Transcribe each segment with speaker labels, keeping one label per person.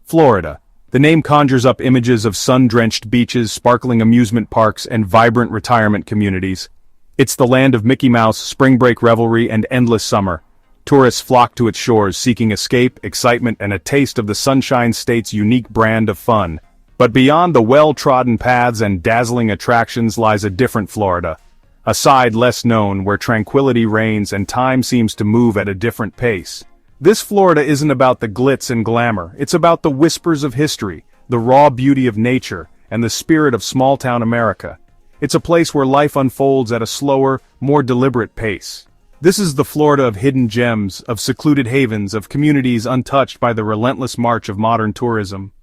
Speaker 1: Florida. The name conjures up images of sun-drenched beaches, sparkling amusement parks, and vibrant retirement communities. It's the land of Mickey Mouse, spring break revelry, and endless summer. Tourists flock to its shores seeking escape, excitement, and a taste of the Sunshine State's unique brand of fun. But beyond the well-trodden paths and dazzling attractions lies a different Florida. A side less known where tranquility reigns and time seems to move at a different pace. This Florida isn't about the glitz and glamour, it's about the whispers of history, the raw beauty of nature, and the spirit of small-town America. It's a place where life unfolds at a slower, more deliberate pace. This is the Florida of hidden gems, of secluded havens, of communities untouched by the relentless march of modern tourism.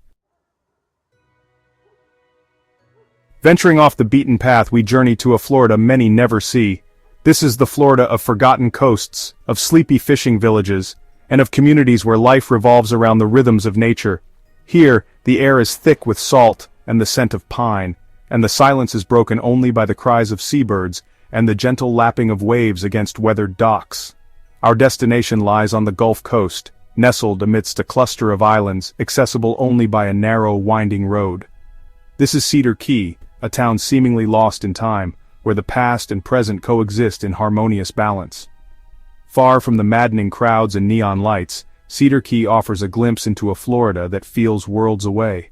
Speaker 1: Venturing off the beaten path, we journey to a Florida many never see. This is the Florida of forgotten coasts, of sleepy fishing villages, and of communities where life revolves around the rhythms of nature. Here, the air is thick with salt and the scent of pine, and the silence is broken only by the cries of seabirds and the gentle lapping of waves against weathered docks. Our destination lies on the Gulf Coast, nestled amidst a cluster of islands, accessible only by a narrow, winding road. This is Cedar Key, a town seemingly lost in time, where the past and present coexist in harmonious balance. Far from the maddening crowds and neon lights, Cedar Key offers a glimpse into a Florida that feels worlds away.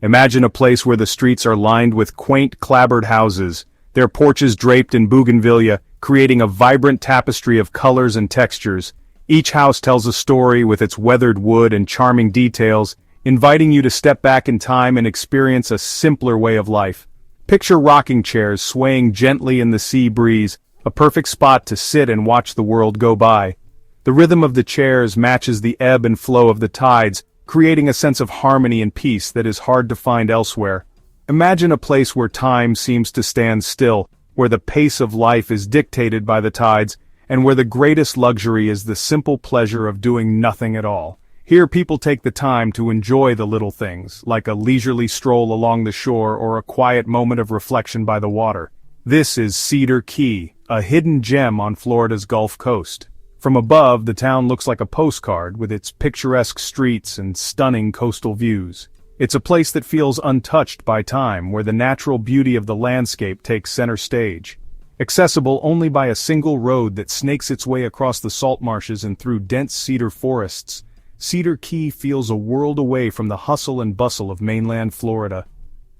Speaker 1: Imagine a place where the streets are lined with quaint clapboard houses, their porches draped in bougainvillea, creating a vibrant tapestry of colors and textures. Each house tells a story with its weathered wood and charming details, inviting you to step back in time and experience a simpler way of life. Picture rocking chairs swaying gently in the sea breeze, a perfect spot to sit and watch the world go by. The rhythm of the chairs matches the ebb and flow of the tides, creating a sense of harmony and peace that is hard to find elsewhere. Imagine a place where time seems to stand still, where the pace of life is dictated by the tides, and where the greatest luxury is the simple pleasure of doing nothing at all. Here people take the time to enjoy the little things, like a leisurely stroll along the shore or a quiet moment of reflection by the water. This is Cedar Key, a hidden gem on Florida's Gulf Coast. From above, the town looks like a postcard with its picturesque streets and stunning coastal views. It's a place that feels untouched by time, where the natural beauty of the landscape takes center stage. Accessible only by a single road that snakes its way across the salt marshes and through dense cedar forests, Cedar Key feels a world away from the hustle and bustle of mainland Florida.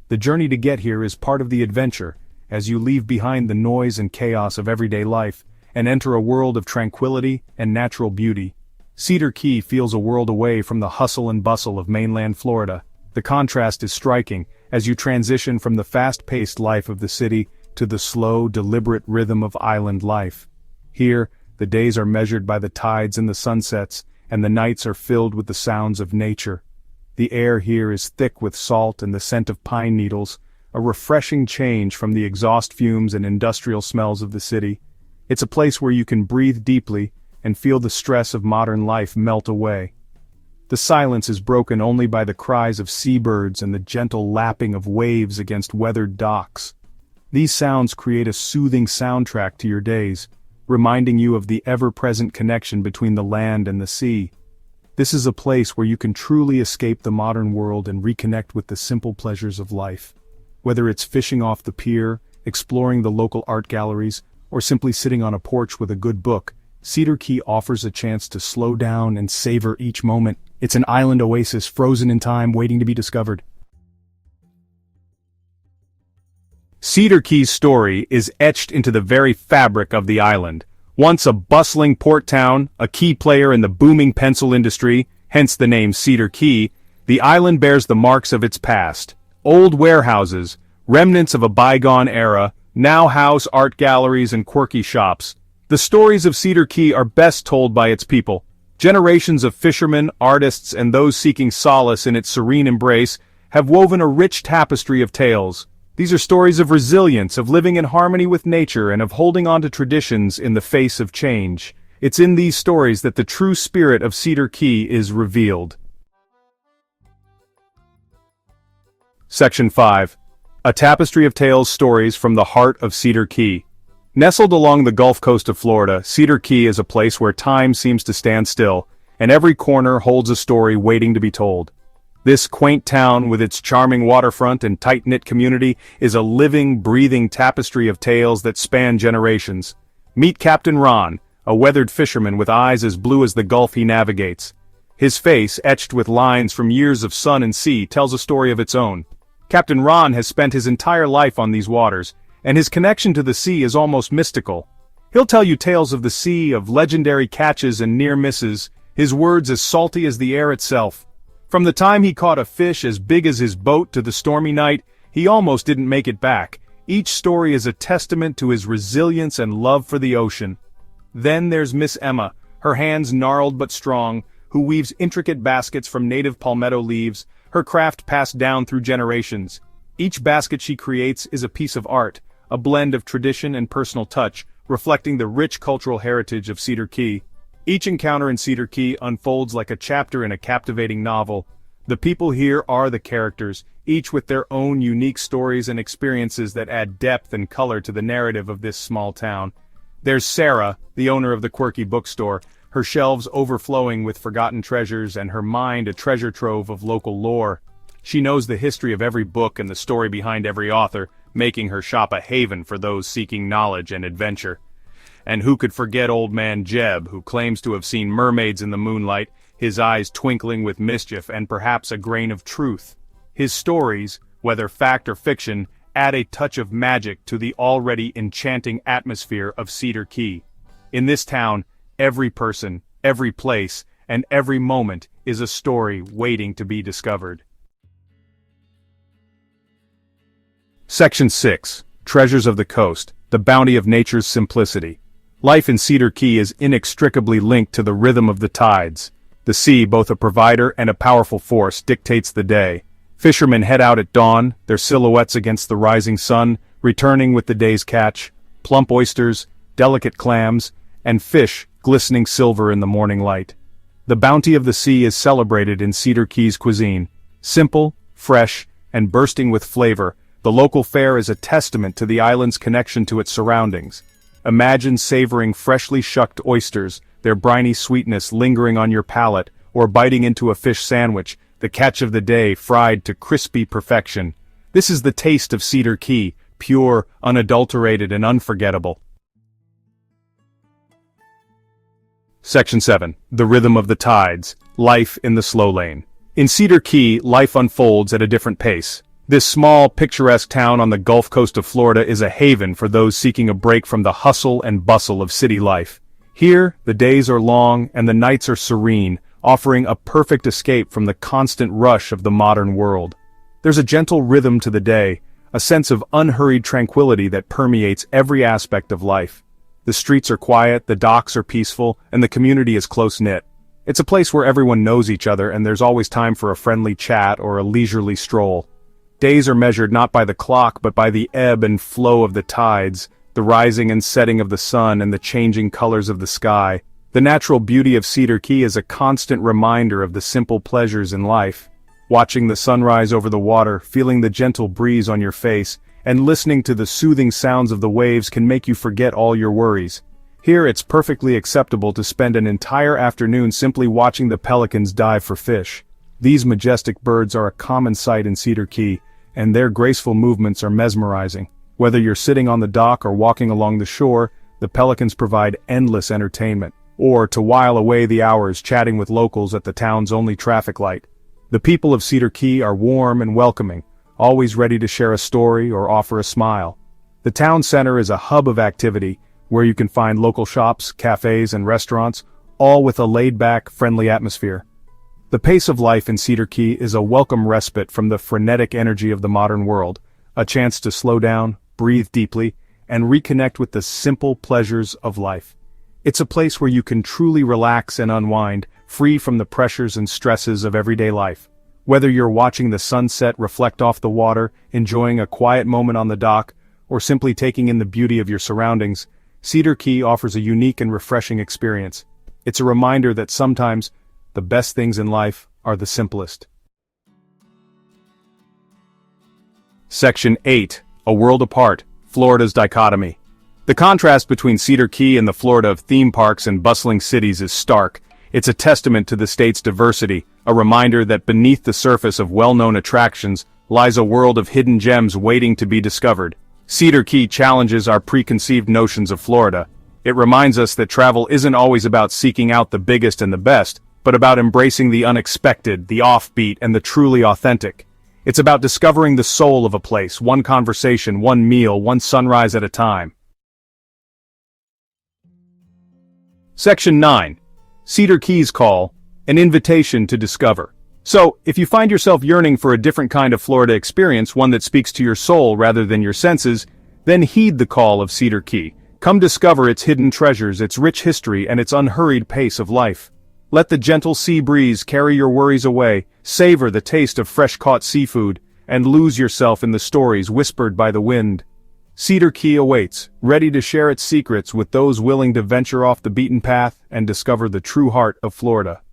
Speaker 1: The journey to get here is part of the adventure, as you leave behind the noise and chaos of everyday life, and enter a world of tranquility and natural beauty. Cedar Key feels a world away from the hustle and bustle of mainland Florida. The contrast is striking, as you transition from the fast-paced life of the city to the slow, deliberate rhythm of island life. Here, the days are measured by the tides and the sunsets, and the nights are filled with the sounds of nature. The air here is thick with salt and the scent of pine needles, a refreshing change from the exhaust fumes and industrial smells of the city. It's a place where you can breathe deeply and feel the stress of modern life melt away. The silence is broken only by the cries of seabirds and the gentle lapping of waves against weathered docks. These sounds create a soothing soundtrack to your days, reminding you of the ever-present connection between the land and the sea. This is a place where you can truly escape the modern world and reconnect with the simple pleasures of life. Whether it's fishing off the pier, exploring the local art galleries, or simply sitting on a porch with a good book, Cedar Key offers a chance to slow down and savor each moment. It's an island oasis frozen in time, waiting to be discovered. Cedar Key's story is etched into the very fabric of the island. Once a bustling port town, a key player in the booming pencil industry, hence the name Cedar Key, the island bears the marks of its past. Old warehouses, remnants of a bygone era, now house art galleries and quirky shops. The stories of Cedar Key are best told by its people. Generations of fishermen, artists, and those seeking solace in its serene embrace have woven a rich tapestry of tales. These are stories of resilience, of living in harmony with nature, and of holding on to traditions in the face of change. It's in these stories that the true spirit of Cedar Key is revealed. Section 5. A tapestry of tales, stories from the heart of Cedar Key. Nestled along the Gulf Coast of Florida, Cedar Key is a place where time seems to stand still. and every corner holds a story waiting to be told. This quaint town, with its charming waterfront and tight-knit community, is a living, breathing tapestry of tales that span generations. Meet Captain Ron, a weathered fisherman with eyes as blue as the gulf he navigates. His face, etched with lines from years of sun and sea, tells a story of its own. Captain Ron has spent his entire life on these waters, and his connection to the sea is almost mystical. He'll tell you tales of the sea, of legendary catches and near misses, his words as salty as the air itself. From the time he caught a fish as big as his boat to the stormy night, he almost didn't make it back. Each story is a testament to his resilience and love for the ocean. Then there's Miss Emma, her hands gnarled but strong, who weaves intricate baskets from native palmetto leaves, her craft passed down through generations. Each basket she creates is a piece of art, a blend of tradition and personal touch, reflecting the rich cultural heritage of Cedar Key. Each encounter in Cedar Key unfolds like a chapter in a captivating novel. The people here are the characters, each with their own unique stories and experiences that add depth and color to the narrative of this small town. There's Sarah, the owner of the quirky bookstore, her shelves overflowing with forgotten treasures and her mind a treasure trove of local lore. She knows the history of every book and the story behind every author, making her shop a haven for those seeking knowledge and adventure. And who could forget old man Jeb, who claims to have seen mermaids in the moonlight, his eyes twinkling with mischief and perhaps a grain of truth. His stories, whether fact or fiction, add a touch of magic to the already enchanting atmosphere of Cedar Key. In this town, every person, every place, and every moment is a story waiting to be discovered. Section 6. Treasures of the Coast, the bounty of nature's simplicity. Life in Cedar Key is inextricably linked to the rhythm of the tides. The sea, both a provider and a powerful force, dictates the day. Fishermen head out at dawn, their silhouettes against the rising sun, returning with the day's catch, plump oysters, delicate clams, and fish glistening silver in the morning light. The bounty of the sea is celebrated in Cedar Key's cuisine. Simple, fresh, and bursting with flavor, the local fare is a testament to the island's connection to its surroundings. Imagine savoring freshly shucked oysters, their briny sweetness lingering on your palate, or biting into a fish sandwich, the catch of the day fried to crispy perfection. This is the taste of Cedar Key, pure, unadulterated, and unforgettable. Section 7. The Rhythm of the Tides. Life in the Slow Lane. In Cedar Key, life unfolds at a different pace. This small, picturesque town on the Gulf Coast of Florida is a haven for those seeking a break from the hustle and bustle of city life. Here, the days are long and the nights are serene, offering a perfect escape from the constant rush of the modern world. There's a gentle rhythm to the day, a sense of unhurried tranquility that permeates every aspect of life. The streets are quiet, the docks are peaceful, and the community is close-knit. It's a place where everyone knows each other and there's always time for a friendly chat or a leisurely stroll. Days are measured not by the clock but by the ebb and flow of the tides, the rising and setting of the sun and the changing colors of the sky. The natural beauty of Cedar Key is a constant reminder of the simple pleasures in life. Watching the sunrise over the water, feeling the gentle breeze on your face, and listening to the soothing sounds of the waves can make you forget all your worries. Here it's perfectly acceptable to spend an entire afternoon simply watching the pelicans dive for fish. These majestic birds are a common sight in Cedar Key, and their graceful movements are mesmerizing. Whether you're sitting on the dock or walking along the shore, the pelicans provide endless entertainment. Or to while away the hours chatting with locals at the town's only traffic light. The people of Cedar Key are warm and welcoming, always ready to share a story or offer a smile. The town center is a hub of activity, where you can find local shops, cafes, and restaurants, all with a laid-back, friendly atmosphere. The pace of life in Cedar Key is a welcome respite from the frenetic energy of the modern world, a chance to slow down, breathe deeply, and reconnect with the simple pleasures of life. It's a place where you can truly relax and unwind, free from the pressures and stresses of everyday life. Whether you're watching the sunset reflect off the water, enjoying a quiet moment on the dock, or simply taking in the beauty of your surroundings, Cedar Key offers a unique and refreshing experience. It's a reminder that sometimes, the best things in life are the simplest. Section 8. A World Apart, Florida's Dichotomy. The contrast between Cedar Key and the Florida of theme parks and bustling cities is stark. It's a testament to the state's diversity, a reminder that beneath the surface of well-known attractions lies a world of hidden gems waiting to be discovered. Cedar Key challenges our preconceived notions of Florida. It reminds us that travel isn't always about seeking out the biggest and the best, but about embracing the unexpected, the offbeat, and the truly authentic. It's about discovering the soul of a place, one conversation, one meal, one sunrise at a time. Section 9. Cedar Key's Call, an invitation to discover. So, if you find yourself yearning for a different kind of Florida experience, one that speaks to your soul rather than your senses, then heed the call of Cedar Key. Come discover its hidden treasures, its rich history, and its unhurried pace of life. Let the gentle sea breeze carry your worries away, savor the taste of fresh-caught seafood, and lose yourself in the stories whispered by the wind. Cedar Key awaits, ready to share its secrets with those willing to venture off the beaten path and discover the true heart of Florida.